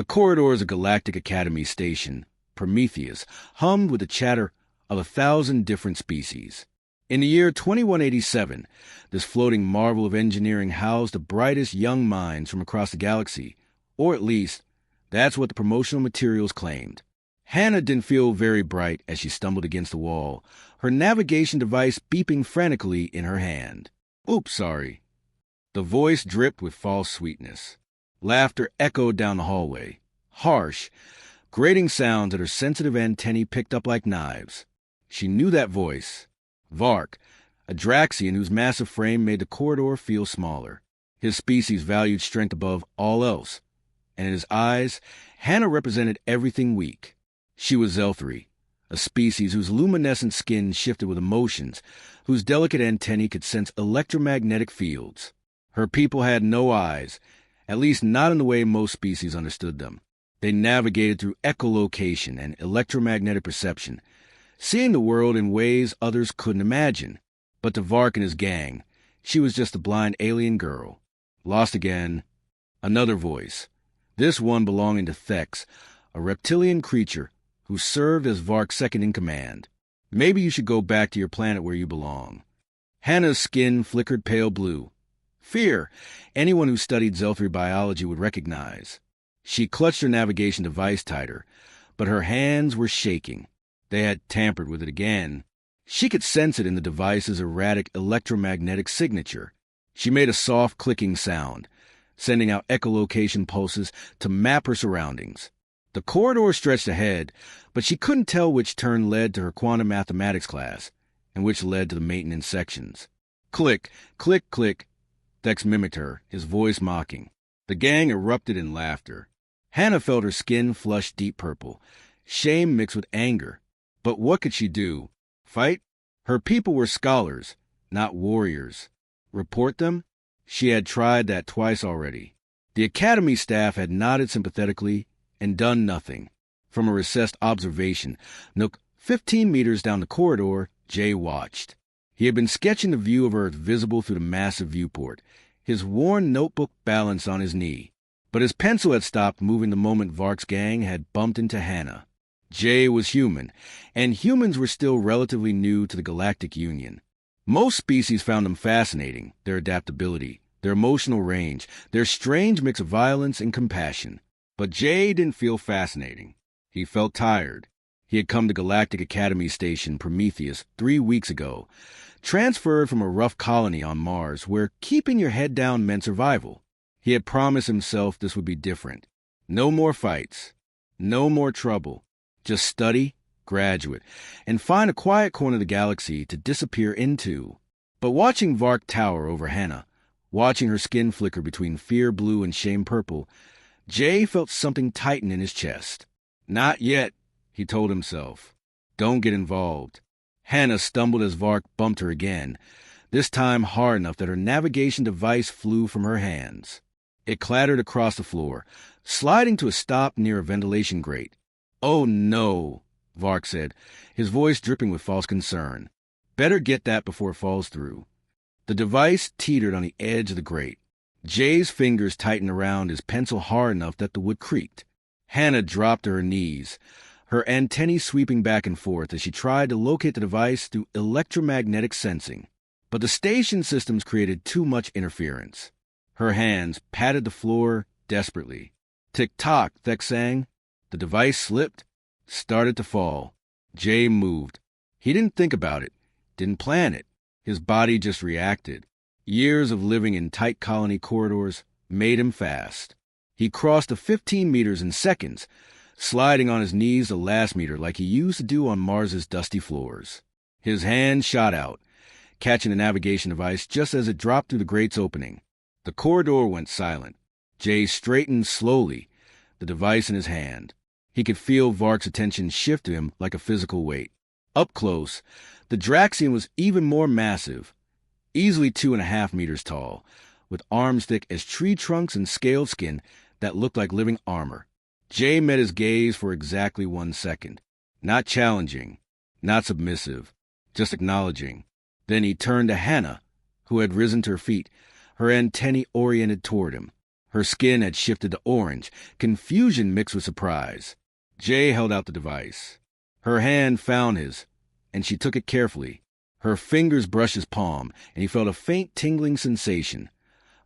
The corridors of Galactic Academy Station, Prometheus, hummed with the chatter of 1,000 different species. In the year 2187, this floating marvel of engineering housed the brightest young minds from across the galaxy, or at least, that's what the promotional materials claimed. Hannah didn't feel very bright as she stumbled against the wall, her navigation device beeping frantically in her hand. "Oops, sorry." The voice dripped with false sweetness. Laughter echoed down the hallway. Harsh, grating sounds that her sensitive antennae picked up like knives. She knew that voice. Vark, a Draxian whose massive frame made the corridor feel smaller. His species valued strength above all else, and in his eyes, Hannah represented everything weak. She was Zelthri, a species whose luminescent skin shifted with emotions, whose delicate antennae could sense electromagnetic fields. Her people had no eyes, at least not in the way most species understood them. They navigated through echolocation and electromagnetic perception, seeing the world in ways others couldn't imagine. But to Vark and his gang, she was just a blind alien girl. Lost again. Another voice, this one belonging to Thex, a reptilian creature who served as Vark's second-in-command. "Maybe you should go back to your planet where you belong." Hannah's skin flickered pale blue. Fear, anyone who studied Zelthri biology would recognize. She clutched her navigation device tighter, but her hands were shaking. They had tampered with it again. She could sense it in the device's erratic electromagnetic signature. She made a soft clicking sound, sending out echolocation pulses to map her surroundings. The corridor stretched ahead, but she couldn't tell which turn led to her quantum mathematics class and which led to the maintenance sections. Click, click, click. Thex mimicked her, his voice mocking. The gang erupted in laughter. Hannah felt her skin flush deep purple, shame mixed with anger. But what could she do? Fight? Her people were scholars, not warriors. Report them? She had tried that twice already. The academy staff had nodded sympathetically and done nothing. From a recessed observation nook 15 meters down the corridor, Jay watched. He had been sketching the view of Earth visible through the massive viewport, his worn notebook balanced on his knee. But his pencil had stopped moving the moment Vark's gang had bumped into Hannah. Jay was human, and humans were still relatively new to the Galactic Union. Most species found them fascinating, their adaptability, their emotional range, their strange mix of violence and compassion. But Jay didn't feel fascinating. He felt tired. He had come to Galactic Academy Station Prometheus 3 weeks ago, transferred from a rough colony on Mars where keeping your head down meant survival. He had promised himself this would be different. No more fights. No more trouble. Just study, graduate, and find a quiet corner of the galaxy to disappear into. But watching Vark tower over Hannah, watching her skin flicker between fear blue and shame purple, Jay felt something tighten in his chest. Not yet, he told himself. Don't get involved. Hannah stumbled as Vark bumped her again, this time hard enough that her navigation device flew from her hands. It clattered across the floor, sliding to a stop near a ventilation grate. "Oh no," Vark said, his voice dripping with false concern. "Better get that before it falls through." The device teetered on the edge of the grate. Jay's fingers tightened around his pencil hard enough that the wood creaked. Hannah dropped to her knees, her antennae sweeping back and forth as she tried to locate the device through electromagnetic sensing. But the station systems created too much interference. Her hands patted the floor desperately. Tick-tock, Thex sang. The device slipped, started to fall. Jay moved. He didn't think about it, didn't plan it. His body just reacted. Years of living in tight colony corridors made him fast. He crossed the 15 meters in seconds, sliding on his knees the last meter like he used to do on Mars's dusty floors. His hand shot out, catching the navigation device just as it dropped through the grate's opening. The corridor went silent. Jay straightened slowly, the device in his hand. He could feel Vark's attention shift to him like a physical weight. Up close, the Draxian was even more massive, easily 2.5 meters tall, with arms thick as tree trunks and scaled skin that looked like living armor. Jay met his gaze for exactly 1 second. Not challenging, not submissive, just acknowledging. Then he turned to Hannah, who had risen to her feet, her antennae oriented toward him. Her skin had shifted to orange, confusion mixed with surprise. Jay held out the device. Her hand found his, and she took it carefully. Her fingers brushed his palm, and he felt a faint tingling sensation,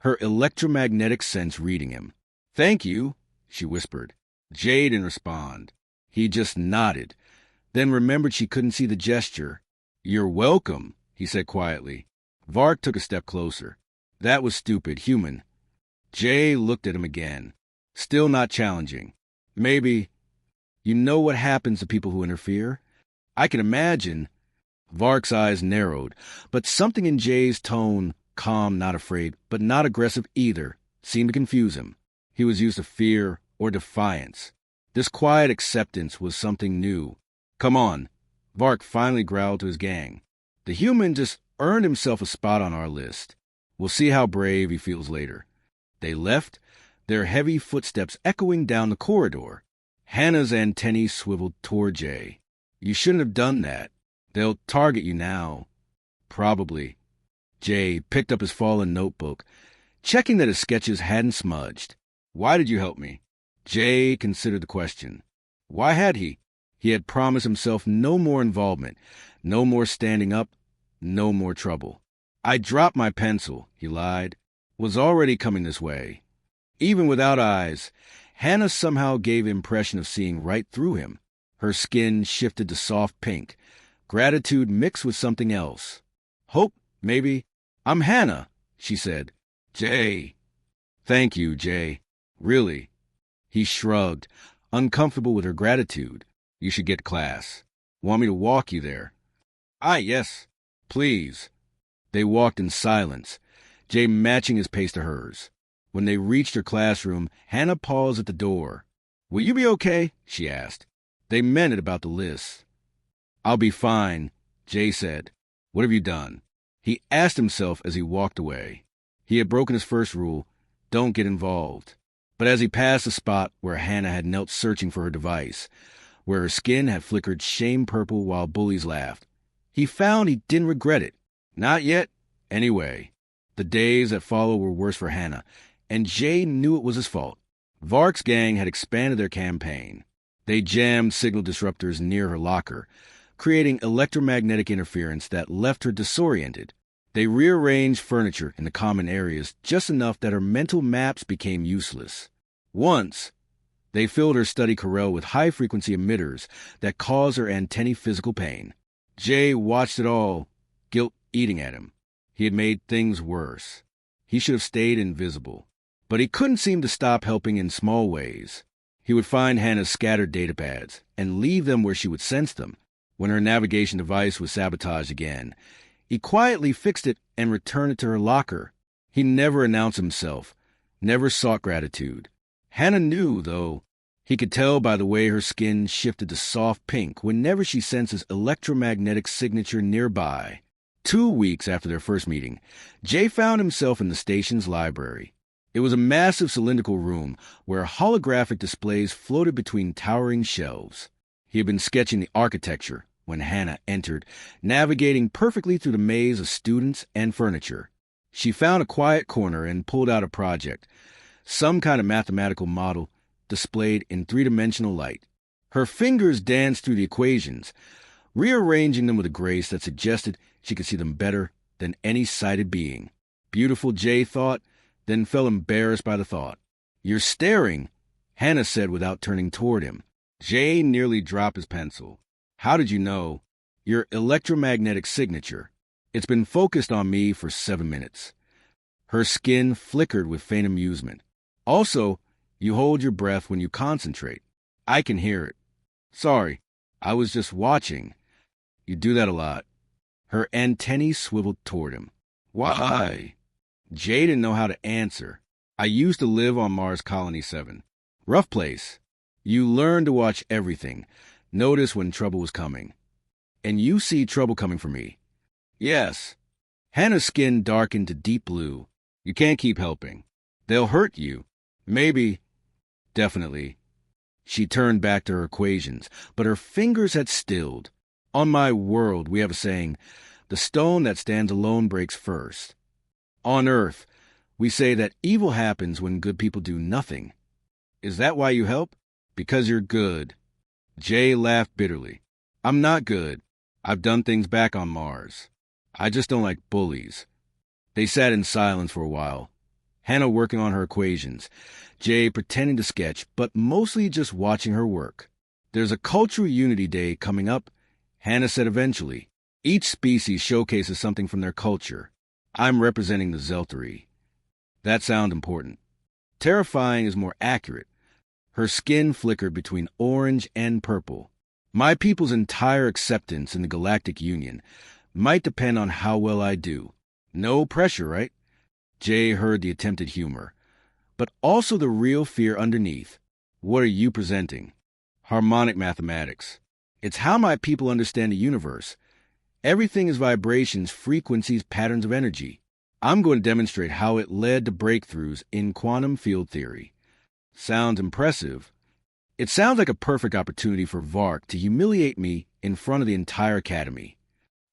her electromagnetic sense reading him. "Thank you," she whispered. Jay didn't respond. He just nodded, then remembered she couldn't see the gesture. "You're welcome," he said quietly. Vark took a step closer. That was stupid, human. Jay looked at him again, still not challenging. "Maybe. You know what happens to people who interfere?" "I can imagine." Vark's eyes narrowed, but something in Jay's tone, calm, not afraid, but not aggressive either, seemed to confuse him. He was used to fear or defiance. This quiet acceptance was something new. "Come on," Vark finally growled to his gang. "The human just earned himself a spot on our list. We'll see how brave he feels later." They left, their heavy footsteps echoing down the corridor. Hannah's antennae swiveled toward Jay. "You shouldn't have done that. They'll target you now." "Probably." Jay picked up his fallen notebook, checking that his sketches hadn't smudged. "Why did you help me?" Jay considered the question. Why had he? He had promised himself no more involvement, no more standing up, no more trouble. "I dropped my pencil," he lied. "Was already coming this way." Even without eyes, Hannah somehow gave the impression of seeing right through him. Her skin shifted to soft pink, gratitude mixed with something else. "Hope, maybe." "I'm Hannah," she said. "Jay." "Thank you, Jay. Really." He shrugged, uncomfortable with her gratitude. "You should get class. Want me to walk you there?" Yes. Please." They walked in silence, Jay matching his pace to hers. When they reached her classroom, Hannah paused at the door. "Will you be okay?" she asked. They meant it about the list. "I'll be fine," Jay said. "What have you done?" He asked himself as he walked away. He had broken his first rule, don't get involved. But as he passed the spot where Hannah had knelt searching for her device, where her skin had flickered shame-purple while bullies laughed, he found he didn't regret it. Not yet, anyway. The days that followed were worse for Hannah, and Jay knew it was his fault. Vark's gang had expanded their campaign. They jammed signal disruptors near her locker, creating electromagnetic interference that left her disoriented. They rearranged furniture in the common areas just enough that her mental maps became useless. Once, they filled her study corral with high-frequency emitters that caused her antennae physical pain. Jay watched it all, guilt eating at him. He had made things worse. He should have stayed invisible. But he couldn't seem to stop helping in small ways. He would find Hannah's scattered datapads and leave them where she would sense them. When her navigation device was sabotaged again, he quietly fixed it and returned it to her locker. He never announced himself, never sought gratitude. Hannah knew, though. He could tell by the way her skin shifted to soft pink whenever she sensed his electromagnetic signature nearby. 2 weeks after their first meeting, Jay found himself in the station's library. It was a massive cylindrical room where holographic displays floated between towering shelves. He had been sketching the architecture when Hannah entered, navigating perfectly through the maze of students and furniture. She found a quiet corner and pulled out a project, some kind of mathematical model displayed in three-dimensional light. Her fingers danced through the equations, rearranging them with a grace that suggested she could see them better than any sighted being. Beautiful, Jay thought, then felt embarrassed by the thought. "You're staring," Hannah said without turning toward him. Jay nearly dropped his pencil. "How did you know?" "Your electromagnetic signature. It's been focused on me for 7 minutes." Her skin flickered with faint amusement. "Also, you hold your breath when you concentrate. I can hear it." "Sorry, I was just watching." "You do that a lot." Her antennae swiveled toward him. "Why?" Jay didn't know how to answer. "I used to live on Mars Colony 7. Rough place. You learn to watch everything, notice when trouble was coming. And you see trouble coming for me." "Yes." Hannah's skin darkened to deep blue. "You can't keep helping. They'll hurt you." "Maybe." "Definitely." She turned back to her equations, but her fingers had stilled. "On my world, we have a saying, the stone that stands alone breaks first. On Earth, We say that evil happens when good people do nothing. Is that why you help? Because you're good. Jay laughed bitterly. I'm not good. I've done things back on Mars. I just don't like bullies. They sat in silence for a while. Hannah working on her equations, Jay pretending to sketch, but mostly just watching her work. There's a Cultural Unity Day coming up, Hannah said eventually. Each species showcases something from their culture. I'm representing the Zeltari. That sounds important. Terrifying is more accurate. Her skin flickered between orange and purple. My people's entire acceptance in the Galactic Union might depend on how well I do. No pressure, right? Jay heard the attempted humor, but also the real fear underneath. What are you presenting? Harmonic mathematics. It's how my people understand the universe. Everything is vibrations, frequencies, patterns of energy. I'm going to demonstrate how it led to breakthroughs in quantum field theory. Sounds impressive. It sounds like a perfect opportunity for Vark to humiliate me in front of the entire academy.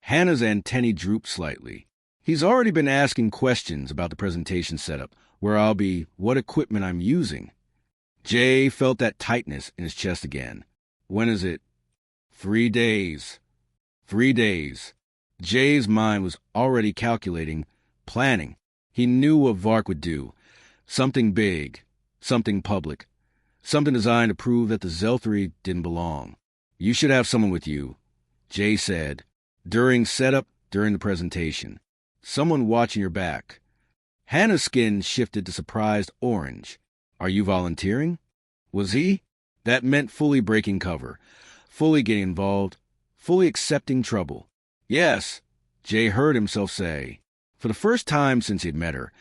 Hannah's antennae drooped slightly. He's already been asking questions about the presentation setup, where I'll be, what equipment I'm using. Jay felt that tightness in his chest again. When is it? 3 days. 3 days. Jay's mind was already calculating, planning. He knew what Vark would do. Something big, something public, something designed to prove that the Zeltari didn't belong. You should have someone with you, Jay said, during the presentation. Someone watching your back. Hannah's skin shifted to surprised orange. Are you volunteering? Was he? That meant fully breaking cover, fully getting involved, fully accepting trouble. Yes, Jay heard himself say. For the first time since he'd met her,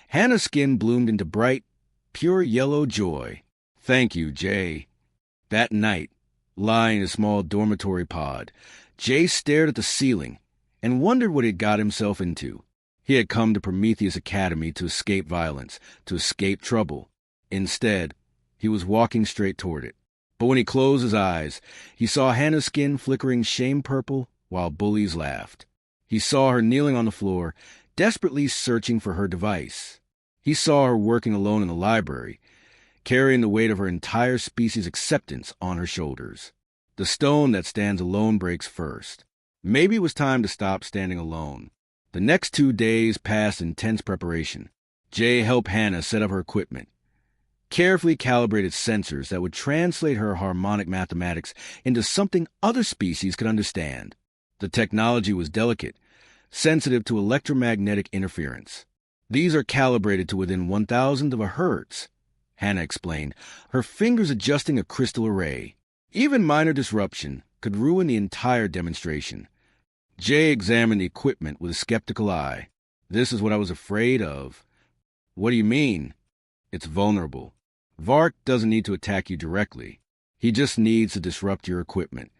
Hannah's skin bloomed into bright, pure yellow joy. Thank you, Jay. That night, lying in a small dormitory pod, Jay stared at the ceiling and wondered what he'd got himself into. He had come to Prometheus Academy to escape violence, to escape trouble. Instead, he was walking straight toward it. But when he closed his eyes, he saw Hannah's skin flickering shame-purple while bullies laughed. He saw her kneeling on the floor, desperately searching for her device. He saw her working alone in the library, carrying the weight of her entire species' acceptance on her shoulders. The stone that stands alone breaks first. Maybe it was time to stop standing alone. The next 2 days passed in tense preparation. Jay helped Hannah set up her equipment. Carefully calibrated sensors that would translate her harmonic mathematics into something other species could understand. The technology was delicate, sensitive to electromagnetic interference. These are calibrated to within 1,000th of a hertz, Hannah explained, her fingers adjusting a crystal array. Even minor disruption could ruin the entire demonstration. Jay examined the equipment with a skeptical eye. This is what I was afraid of. What do you mean? It's vulnerable. Vark doesn't need to attack you directly. He just needs to disrupt your equipment.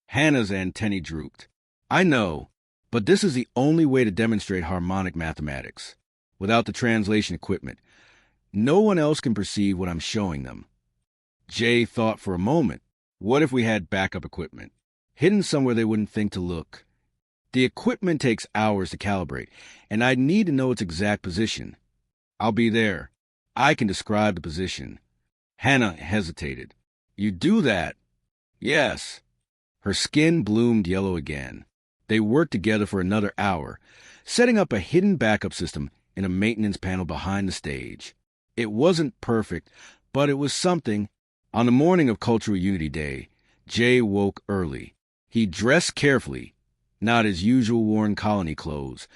Hannah's antennae drooped. I know, but this is the only way to demonstrate harmonic mathematics. Without the translation equipment, no one else can perceive what I'm showing them. Jay thought for a moment. What if we had backup equipment, hidden somewhere they wouldn't think to look? The equipment takes hours to calibrate, and I'd need to know its exact position. I'll be there. I can describe the position. Hannah hesitated. You do that? Yes. Her skin bloomed yellow again. They worked together for another hour, setting up a hidden backup system in a maintenance panel behind the stage. It wasn't perfect, but it was something. On the morning of Cultural Unity Day, Jay woke early. He dressed carefully, not his usual worn colony clothes,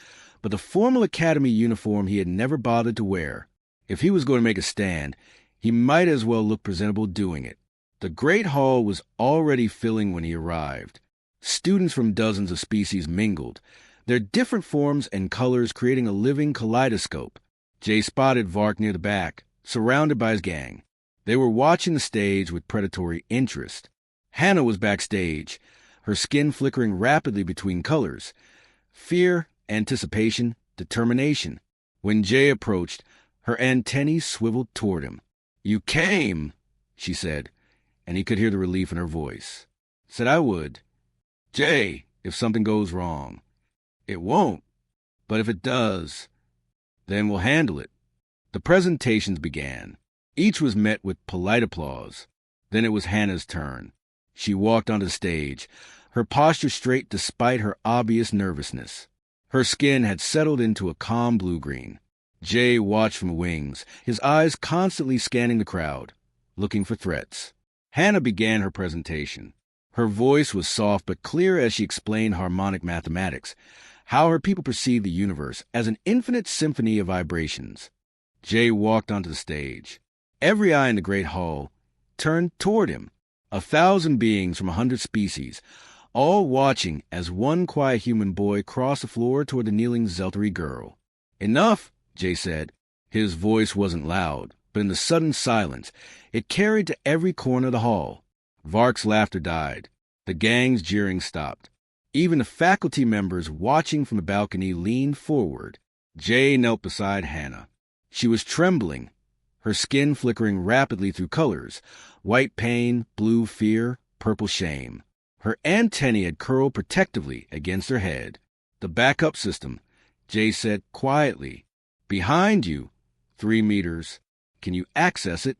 but the formal academy uniform he had never bothered to wear. If he was going to make a stand, he might as well look presentable doing it. The Great Hall was already filling when he arrived. Students from dozens of species mingled, their different forms and colors creating a living kaleidoscope. Jay spotted Vark near the back, surrounded by his gang. They were watching the stage with predatory interest. Hannah was backstage, her skin flickering rapidly between colors. Fear, anticipation, determination. When Jay approached, her antennae swiveled toward him. You came, she said, and he could hear the relief in her voice. Said I would. Jay, if something goes wrong. It won't. But if it does, then we'll handle it. The presentations began. Each was met with polite applause. Then it was Hannah's turn. She walked onto the stage, her posture straight despite her obvious nervousness. Her skin had settled into a calm blue-green. Jay watched from the wings, his eyes constantly scanning the crowd, looking for threats. Hannah began her presentation. Her voice was soft but clear as she explained harmonic mathematics, how her people perceive the universe as an infinite symphony of vibrations. Jay walked onto the stage. Every eye in the great hall turned toward him, 1,000 beings from 100 species, all watching as one quiet human boy crossed the floor toward the kneeling Zeltari girl. "Enough," Jay said. His voice wasn't loud, but in the sudden silence, it carried to every corner of the hall. Vark's laughter died. The gang's jeering stopped. Even the faculty members watching from the balcony leaned forward. Jay knelt beside Hannah. She was trembling, her skin flickering rapidly through colors: white pain, blue fear, purple shame. Her antennae had curled protectively against her head. "The backup system," Jay said quietly. "Behind you, 3 meters. Can you access it?"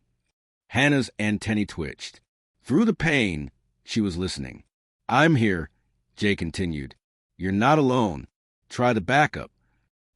Hannah's antennae twitched. Through the pain, she was listening. "I'm here," Jay continued. "You're not alone. Try the backup."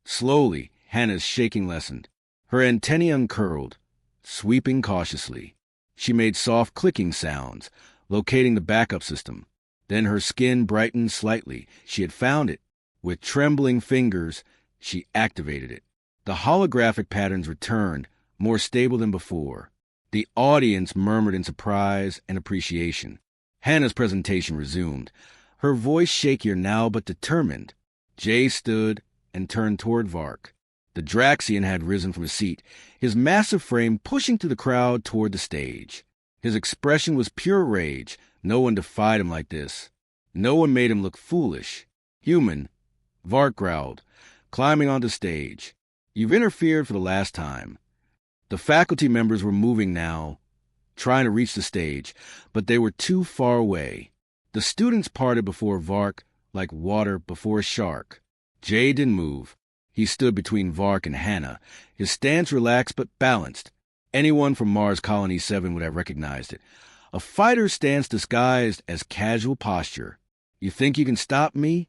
Slowly, Hannah's shaking lessened. Her antennae uncurled, sweeping cautiously. She made soft clicking sounds, locating the backup system. Then her skin brightened slightly. She had found it. With trembling fingers, she activated it. The holographic patterns returned, more stable than before. The audience murmured in surprise and appreciation. Hannah's presentation resumed, her voice shakier now but determined. Jay stood and turned toward Vark. The Draxian had risen from his seat, his massive frame pushing through the crowd toward the stage. His expression was pure rage. No one defied him like this. No one made him look foolish. "Human," Vark growled, climbing onto the stage. "You've interfered for the last time." The faculty members were moving now, trying to reach the stage, but they were too far away. The students parted before Vark like water before a shark. Jay didn't move. He stood between Vark and Hannah, his stance relaxed but balanced. Anyone from Mars Colony 7 would have recognized it. A fighter's stance disguised as casual posture. "You think you can stop me?"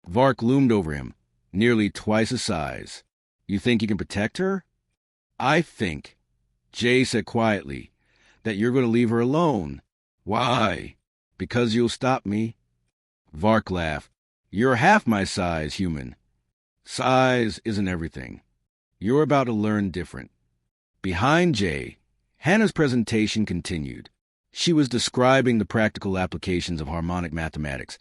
Vark loomed over him, nearly twice his size. "You think you can protect her?" "I think," Jay said quietly, "that you're going to leave her alone." "Why?" "Because you'll stop me." Vark laughed. "You're half my size, human. Size isn't everything. You're about to learn different." Behind Jay, Hannah's presentation continued. She was describing the practical applications of harmonic mathematics,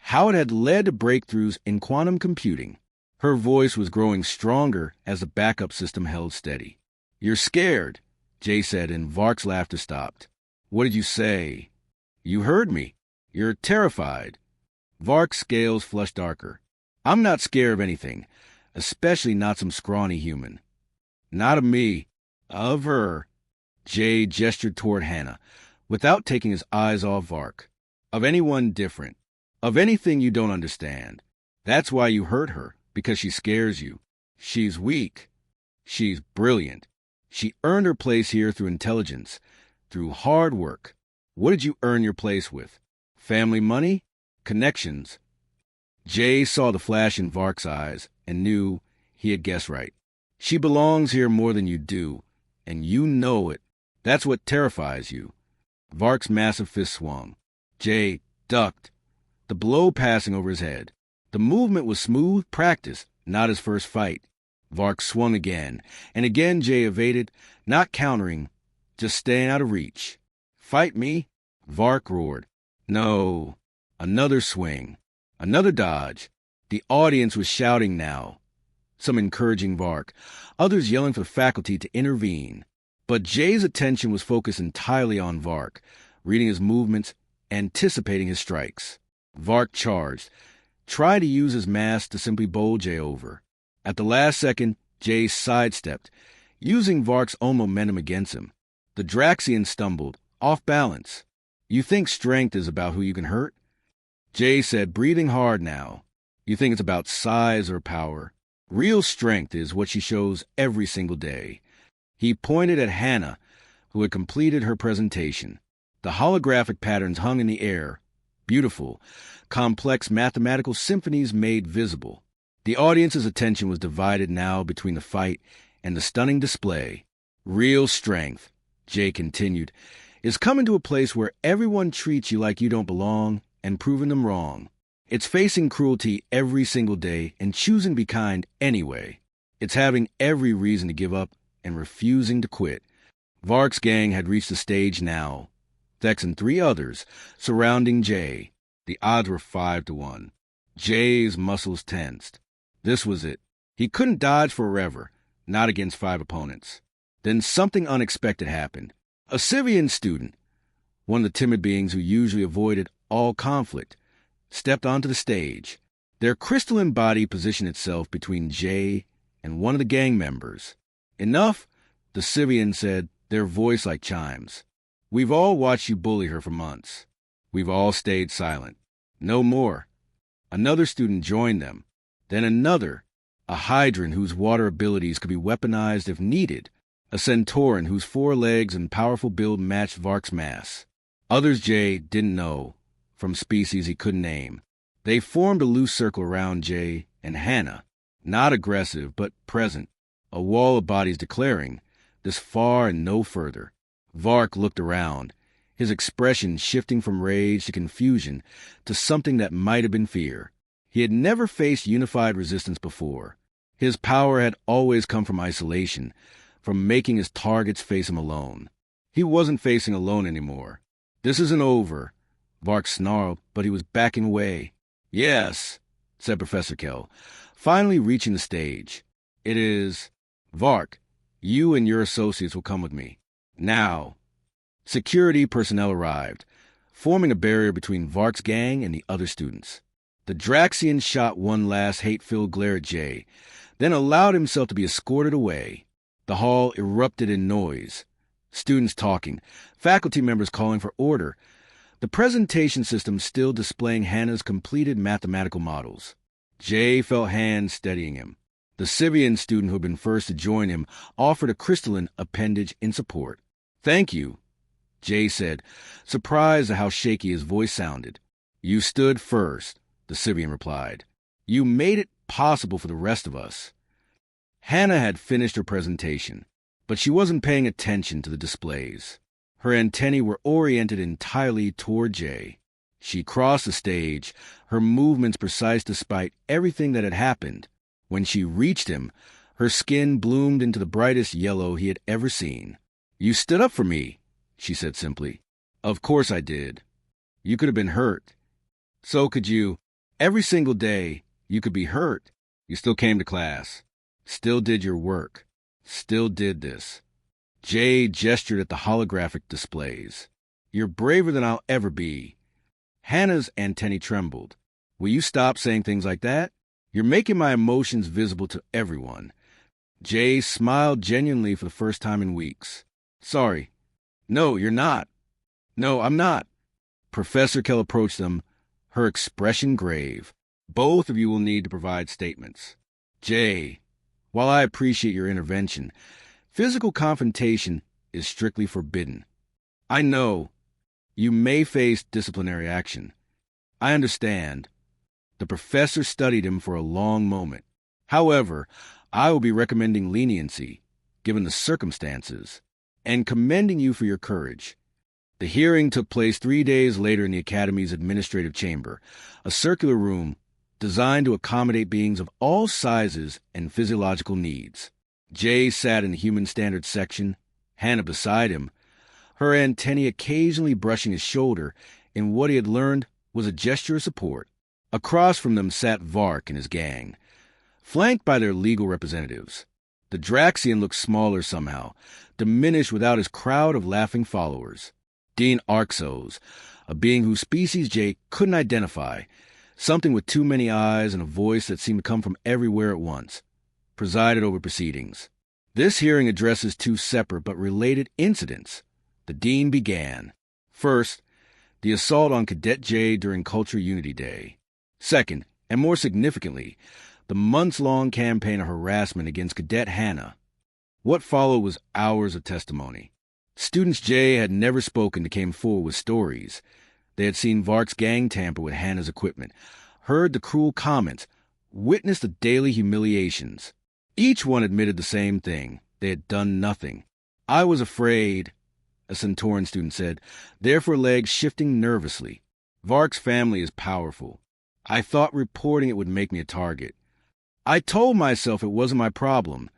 how it had led to breakthroughs in quantum computing. Her voice was growing stronger as the backup system held steady. "You're scared," Jay said, and Vark's laughter stopped. "What did you say?" "You heard me. You're terrified." Vark's scales flushed darker. "I'm not scared of anything, especially not some scrawny human." "Not of me. Of her." Jay gestured toward Hannah, without taking his eyes off Vark. "Of anyone different. Of anything you don't understand. That's why you hurt her, because she scares you. She's weak. She's brilliant. She earned her place here through intelligence, through hard work. What did you earn your place with? Family money? Connections?" Jay saw the flash in Vark's eyes and knew he had guessed right. "She belongs here more than you do, and you know it. That's what terrifies you." Vark's massive fist swung. Jay ducked, the blow passing over his head. The movement was smooth practice, not his first fight. Vark swung again, and again Jay evaded, not countering, just staying out of reach. "Fight me?" Vark roared. "No." Another swing. Another dodge. The audience was shouting now, some encouraging Vark, others yelling for the faculty to intervene. But Jay's attention was focused entirely on Vark, reading his movements, anticipating his strikes. Vark charged, tried to use his mass to simply bowl Jay over. At the last second, Jay sidestepped, using Vark's own momentum against him. The Draxian stumbled, off balance. "You think strength is about who you can hurt?" Jay said, breathing hard now. "You think it's about size or power? Real strength is what she shows every single day. He pointed at Hannah, who had completed her presentation. The holographic patterns hung in the air, beautiful, complex mathematical symphonies made visible. The audience's attention was divided now between the fight and the stunning display. Real strength, Jay continued, is coming to a place where everyone treats you like you don't belong and proving them wrong. It's facing cruelty every single day and choosing to be kind anyway. It's having every reason to give up and refusing to quit. Vark's gang had reached the stage now, Thex and 3 others surrounding Jay. The odds were 5-1. Jay's muscles tensed. This was it. He couldn't dodge forever, not against 5 opponents. Then something unexpected happened. A Civian student, one of the timid beings who usually avoided all conflict, stepped onto the stage. Their crystalline body positioned itself between Jay and one of the gang members. Enough, the Civian said, their voice like chimes. We've all watched you bully her for months. We've all stayed silent. No more. Another student joined them. Then another, a Hydran whose water abilities could be weaponized if needed, a Centauran whose 4 legs and powerful build matched Vark's mass. Others Jay didn't know, from species he couldn't name. They formed a loose circle around Jay and Hannah, not aggressive but present, a wall of bodies declaring, this far and no further. Vark looked around, his expression shifting from rage to confusion to something that might have been fear. He had never faced unified resistance before. His power had always come from isolation, from making his targets face him alone. He wasn't facing alone anymore. This isn't over, Vark snarled, but he was backing away. Yes, said Professor Kell, finally reaching the stage. It is... Vark, you and your associates will come with me. Now. Security personnel arrived, forming a barrier between Vark's gang and the other students. The Draxian shot one last hate-filled glare at Jay, then allowed himself to be escorted away. The hall erupted in noise. Students talking, faculty members calling for order, the presentation system still displaying Hannah's completed mathematical models. Jay felt hands steadying him. The Civian student who had been first to join him offered a crystalline appendage in support. Thank you, Jay said, surprised at how shaky his voice sounded. You stood first, the Civian replied. You made it possible for the rest of us. Hannah had finished her presentation, but she wasn't paying attention to the displays. Her antennae were oriented entirely toward Jay. She crossed the stage, her movements precise despite everything that had happened. When she reached him, her skin bloomed into the brightest yellow he had ever seen. You stood up for me, she said simply. Of course I did. You could have been hurt. So could you. Every single day, you could be hurt. You still came to class. Still did your work. Still did this. Jay gestured at the holographic displays. You're braver than I'll ever be. Hannah's antennae trembled. Will you stop saying things like that? You're making my emotions visible to everyone. Jay smiled genuinely for the first time in weeks. Sorry. No, you're not. No, I'm not. Professor Kell approached them, her expression grave. Both of you will need to provide statements. Jay, while I appreciate your intervention, physical confrontation is strictly forbidden. I know. You may face disciplinary action. I understand. The professor studied him for a long moment. However, I will be recommending leniency, given the circumstances, and commending you for your courage. The hearing took place 3 days later in the Academy's administrative chamber, a circular room designed to accommodate beings of all sizes and physiological needs. Jay sat in the human standards section, Hannah beside him, her antennae occasionally brushing his shoulder in what he had learned was a gesture of support. Across from them sat Vark and his gang, flanked by their legal representatives. The Draxian looked smaller somehow, diminished without his crowd of laughing followers. Dean Arxos, a being whose species Jay couldn't identify, something with too many eyes and a voice that seemed to come from everywhere at once, presided over proceedings. This hearing addresses 2 separate but related incidents. The dean began. First, the assault on Cadet Jay during Culture Unity Day. Second, and more significantly, the months-long campaign of harassment against Cadet Hannah. What followed was hours of testimony. Students Jay had never spoken to came forward with stories. They had seen Vark's gang tamper with Hannah's equipment, heard the cruel comments, witnessed the daily humiliations. Each one admitted the same thing. They had done nothing. I was afraid, a Centauran student said, therefore legs shifting nervously. Vark's family is powerful. I thought reporting it would make me a target. I told myself it wasn't my problem,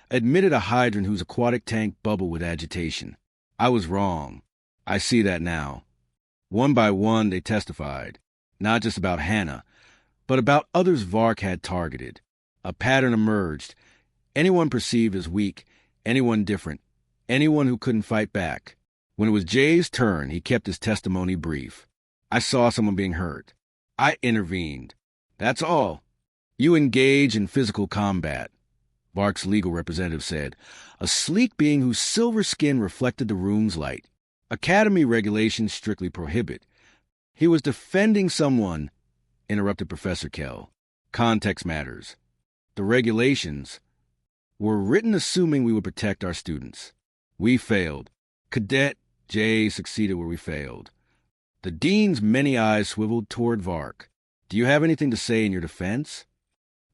admitted a hydrant whose aquatic tank bubbled with agitation. I was wrong. I see that now. One by one, they testified, not just about Hannah, but about others Vark had targeted. A pattern emerged. Anyone perceived as weak, anyone different, anyone who couldn't fight back. When it was Jay's turn, he kept his testimony brief. I saw someone being hurt. I intervened. That's all. You engage in physical combat, Vark's legal representative said, a sleek being whose silver skin reflected the room's light. Academy regulations strictly prohibit. He was defending someone, interrupted Professor Kell. Context matters. The regulations were written assuming we would protect our students. We failed. Cadet J succeeded where we failed. The dean's many eyes swiveled toward Vark. Do you have anything to say in your defense?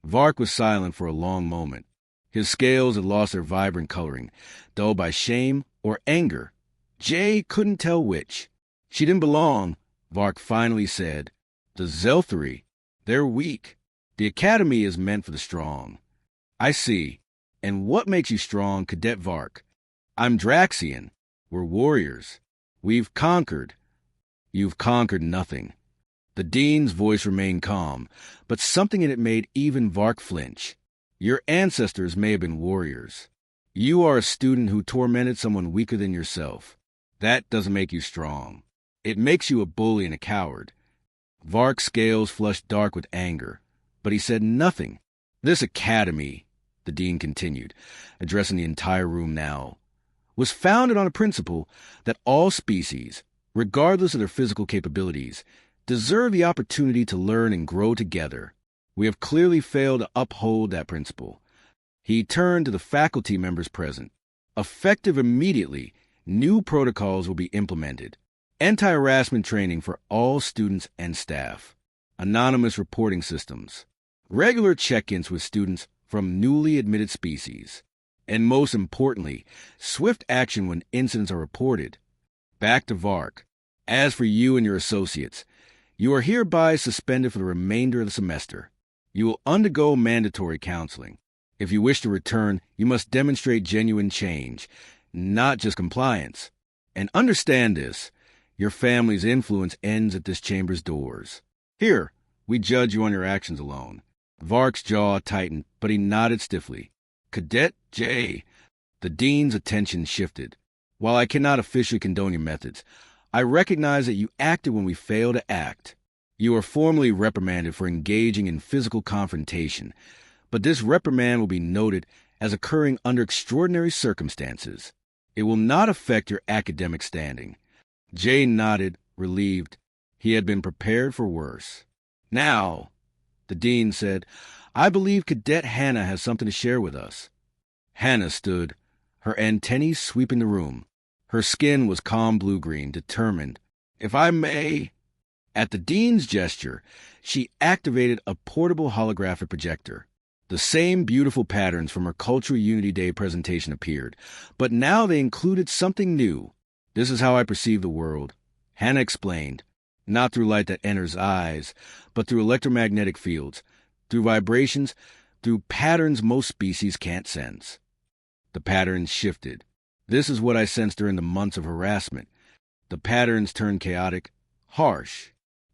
Vark was silent for a long moment. His scales had lost their vibrant coloring, dulled by shame or anger. Jay couldn't tell which. She didn't belong, Vark finally said. The Zelthri, they're weak. The academy is meant for the strong. I see. And what makes you strong, Cadet Vark? I'm Draxian. We're warriors. We've conquered. You've conquered nothing. The dean's voice remained calm, but something in it made even Vark flinch. Your ancestors may have been warriors. You are a student who tormented someone weaker than yourself. That doesn't make you strong. It makes you a bully and a coward. Vark's scales flushed dark with anger, but he said nothing. This academy, the dean continued, addressing the entire room now, was founded on a principle that all species, regardless of their physical capabilities, deserve the opportunity to learn and grow together. We have clearly failed to uphold that principle. He turned to the faculty members present. Effective immediately, new protocols will be implemented. Anti-harassment training for all students and staff. Anonymous reporting systems. Regular check-ins with students from newly admitted species. And most importantly, swift action when incidents are reported. Back to Vark. As for you and your associates, you are hereby suspended for the remainder of the semester. You will undergo mandatory counseling. If you wish to return, you must demonstrate genuine change, not just compliance. And understand this, your family's influence ends at this chamber's doors. Here, we judge you on your actions alone. Vark's jaw tightened, but he nodded stiffly. Cadet J. The dean's attention shifted. While I cannot officially condone your methods, I recognize that you acted when we failed to act. You are formally reprimanded for engaging in physical confrontation, but this reprimand will be noted as occurring under extraordinary circumstances. It will not affect your academic standing. Jay nodded, relieved. He had been prepared for worse. Now, the dean said, I believe Cadet Hannah has something to share with us. Hannah stood, her antennae sweeping the room. Her skin was calm blue-green, determined. If I may... At the dean's gesture, she activated a portable holographic projector. The same beautiful patterns from her Cultural Unity Day presentation appeared, but now they included something new. This is how I perceive the world, Hannah explained, not through light that enters eyes, but through electromagnetic fields, through vibrations, through patterns most species can't sense. The patterns shifted. This is what I sensed during the months of harassment. The patterns turned chaotic, harsh,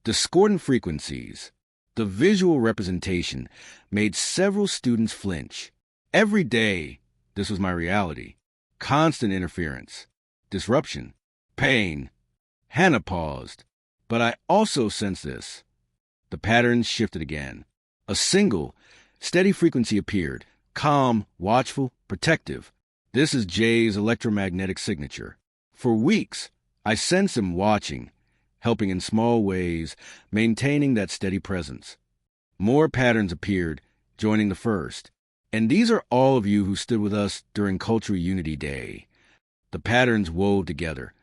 discordant frequencies. The visual representation made several students flinch. Every day, this was my reality. Constant interference, disruption, pain. Hannah paused. But I also sensed this. The patterns shifted again. A single, steady frequency appeared, calm, watchful, protective. This is Jay's electromagnetic signature. For weeks, I sensed him watching, helping in small ways, maintaining that steady presence. More patterns appeared, joining the first. And these are all of you who stood with us during Cultural Unity Day. The patterns wove together,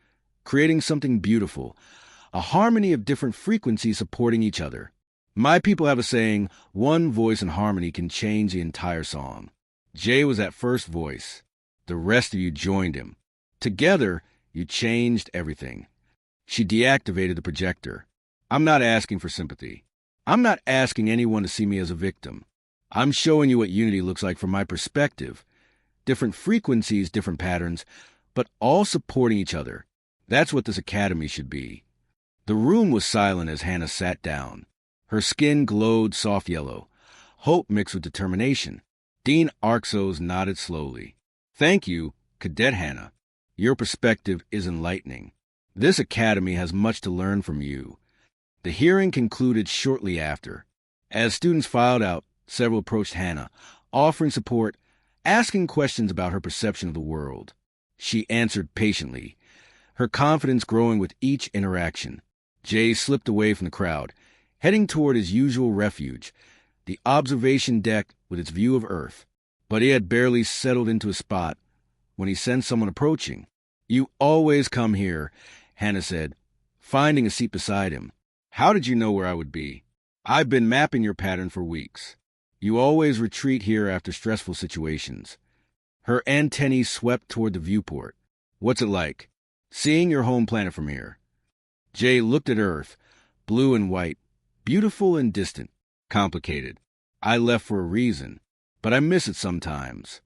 creating something beautiful, a harmony of different frequencies supporting each other. My people have a saying, one voice in harmony can change the entire song. Jay was that first voice. The rest of you joined him. Together, you changed everything. She deactivated the projector. I'm not asking for sympathy. I'm not asking anyone to see me as a victim. I'm showing you what unity looks like from my perspective. Different frequencies, different patterns, but all supporting each other. That's what this academy should be. The room was silent as Hannah sat down. Her skin glowed soft yellow, hope mixed with determination. Dean Arxos nodded slowly. Thank you, Cadet Hannah. Your perspective is enlightening. This academy has much to learn from you. The hearing concluded shortly after. As students filed out, several approached Hannah, offering support, asking questions about her perception of the world. She answered patiently, her confidence growing with each interaction. Jay slipped away from the crowd, heading toward his usual refuge, the observation deck with its view of Earth. But he had barely settled into a spot when he sensed someone approaching. You always come here, Hannah said, finding a seat beside him. How did you know where I would be? I've been mapping your pattern for weeks. You always retreat here after stressful situations. Her antennae swept toward the viewport. What's it like, seeing your home planet from here? Jay looked at Earth, blue and white, beautiful and distant, complicated. I left for a reason, but I miss it sometimes.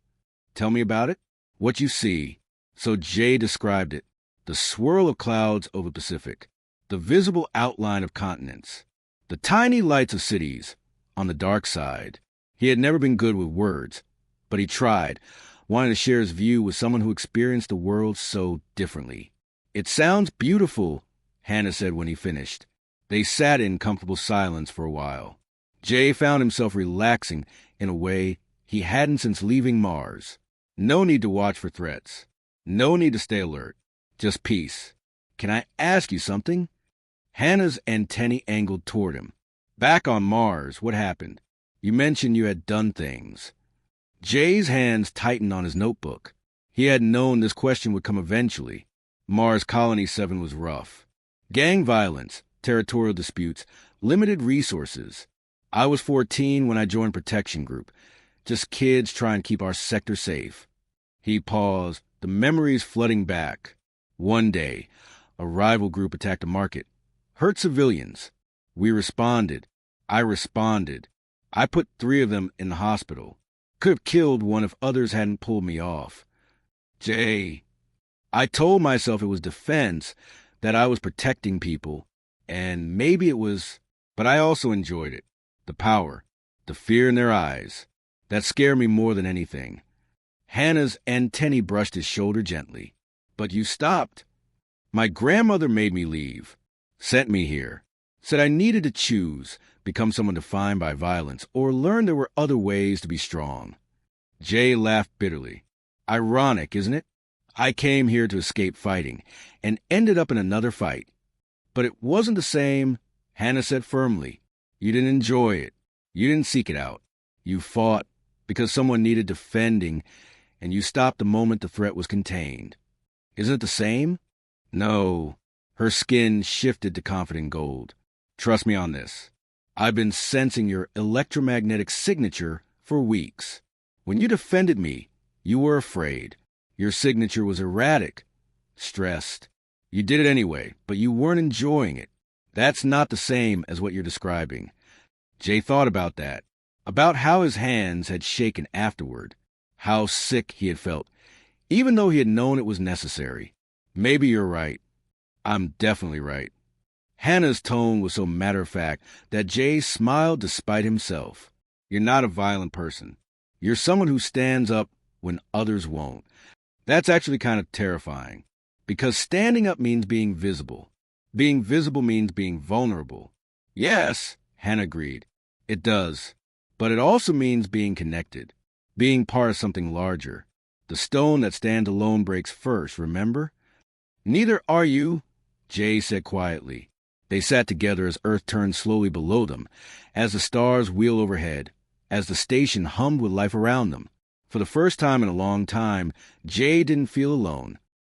Tell me about it. What you see. So Jay described it. The swirl of clouds over the Pacific, the visible outline of continents, the tiny lights of cities on the dark side. He had never been good with words, but he tried, wanting to share his view with someone who experienced the world so differently. It sounds beautiful, Hannah said when he finished. They sat in comfortable silence for a while. Jay found himself relaxing in a way he hadn't since leaving Mars. No need to watch for threats. No need to stay alert. Just peace. Can I ask you something? Hannah's antennae angled toward him. Back on Mars, what happened? You mentioned you had done things. Jay's hands tightened on his notebook. He had known this question would come eventually. Mars Colony 7 was rough. Gang violence, territorial disputes, limited resources. I was 14 when I joined Protection Group. Just kids trying to keep our sector safe. He paused, the memories flooding back. One day, a rival group attacked a market. Hurt civilians. We responded. I responded. I put 3 of them in the hospital. Could have killed one if others hadn't pulled me off. Jay, I told myself it was defense, that I was protecting people, and maybe it was, but I also enjoyed it. The power, the fear in their eyes. That scared me more than anything. Hannah's antennae brushed his shoulder gently. But you stopped. My grandmother made me leave, sent me here, said I needed to choose, become someone defined by violence, or learn there were other ways to be strong. Jay laughed bitterly. Ironic, isn't it? I came here to escape fighting, and ended up in another fight. But it wasn't the same, Hannah said firmly. You didn't enjoy it. You didn't seek it out. You fought because someone needed defending, and you stopped the moment the threat was contained. Isn't it the same? No. Her skin shifted to confident gold. Trust me on this. I've been sensing your electromagnetic signature for weeks. When you defended me, you were afraid. Your signature was erratic, stressed. You did it anyway, but you weren't enjoying it. That's not the same as what you're describing. Jay thought about that, about how his hands had shaken afterward, how sick he had felt, even though he had known it was necessary. Maybe you're right. I'm definitely right. Hannah's tone was so matter-of-fact that Jay smiled despite himself. You're not a violent person. You're someone who stands up when others won't. That's actually kind of terrifying, because standing up means being visible. Being visible means being vulnerable. Yes, Hannah agreed. It does. But it also means being connected, being part of something larger. The stone that stands alone breaks first, remember? Neither are you, Jay said quietly. They sat together as Earth turned slowly below them, as the stars wheeled overhead. as the station hummed with life around them. For the first time in a long time, Jay didn't feel alone.